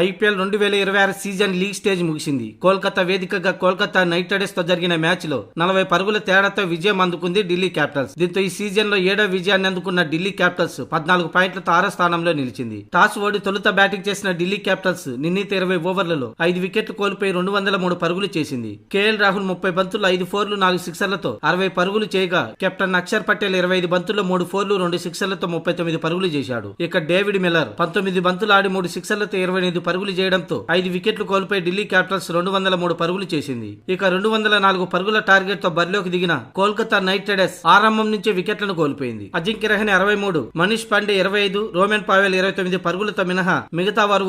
IPL 2026 season league stage ముగిసింది. కోల్కతా వేదికగా Kolkata night riders తో జరిగిన మ్యాచ్ లో 40 పరుగుల తేడాతో విజయం అందుకుంది ఢిల్లీ క్యాపిటల్స్. దీంతో ఈ సీజన్ లో 7వ విజయాన్ని అందుకున్న ఢిల్లీ క్యాపిటల్స్ 14 పాయింట్లతో 6వ స్థానంలో నిలిచింది. టాస్ ఓడి తొలుత బ్యాటింగ్ చేసిన ఢిల్లీ క్యాపిటల్స్ నిర్ణీత 20 ఓవర్లలో 5 వికెట్లు కోల్పోయి 203 పరుగులు చేసింది. కేఎల్ రాహుల్ 30 బంతుల్లో 5 ఫోర్లు 4 సిక్సర్లతో 60 పరుగులు చేయగా కెప్టెన్ అక్షర్ పటేల్ 25 బంతుల్లో 3 ఫోర్లు 2 సిక్సర్లతో 39 పరుగులు చేశాడు. ఇక డేవిడ్ మిల్లర్ 19 బంతులు ఆడి 3 సిక్సర్లతో 25 పరుగులు చేయడంతో 5 వికెట్లు కోల్పోయి ఢిల్లీ క్యాపిటల్స్ 203 పరుగులు చేసింది. ఇక 204 పరుగుల టార్గెట్ తో బరిలోకి దిగిన కోల్కతా నైట్ రైడర్స్ ఆరంభం నుంచే వికెట్లను కోల్పోయింది. అజింక్య రహానె 63, మనీష్ పాండే 25, రోమన్ పావెల్ 29 పరుగులతో మినహా మిగతా వారు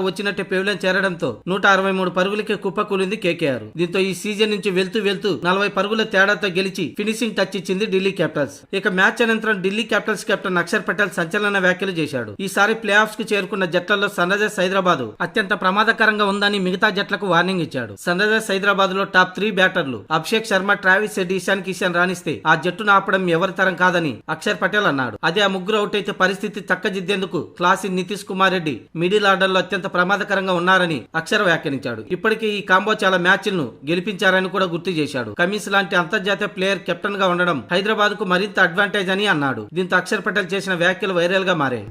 వచ్చినట్టే పెవిలియన్ చేరడంతో 163 పరుగులకే కుప్పకూలింది కేకేఆర్. దీంతో ఈ సీజన్ నుంచి వెళ్తూ 40 పరుగుల తేడాతో గెలిచి ఫినిషింగ్ టచ్ ఇచ్చింది ఢిల్లీ క్యాపిటల్స్. ఇక మ్యాచ్ అనంతరం ఢిల్లీ క్యాపిటల్స్ కెప్టెన్ అక్షర్ పటేల్ సంచలన వ్యాఖ్యలు చేశాడు. ఈసారి ప్లే ఆఫ్స్ కు చేరుకున్న జట్లలో సన్ రైజర్స్ హైదరాబాద్ అత్యంత ప్రమాదకరంగా ఉందని మిగతా జట్లకు వార్నింగ్ ఇచ్చాడు. సన్ రైజర్స్ హైదరాబాద్ లో టాప్ 3 బ్యాటర్లు అభిషేక్ శర్మ, ట్రావిస్ హెడ్, ఇషాన్ కిషన్ రాణిస్తే ఆ జట్టును ఆపడం ఎవరి తరం కాదని అక్షర్ పటేల్ అన్నాడు. అదే ఆ ముగ్గురు అవుట్ అయితే పరిస్థితి చక్కదిద్దేందుకు classy Nitish Kumar Reddy middle order లో అత్యంత ప్రమాదకరంగా ఉన్నారని అక్షర్ వ్యాఖ్యానించాడు. ఇప్పటికే ఈ కాంబో చాలా మ్యాచ్లను గెలిపించారని కూడా గుర్తు చేశాడు. కమిన్స్ లాంటి అంతర్జాతీయ ప్లేయర్ కెప్టెన్ గా ఉండడం హైదరాబాద్ కు మరింత అడ్వాంటేజ్ అని అన్నాడు. దీంతో అక్షర్ పటేల్ చేసిన వ్యాఖ్యలు వైరల్ గా మారాయి.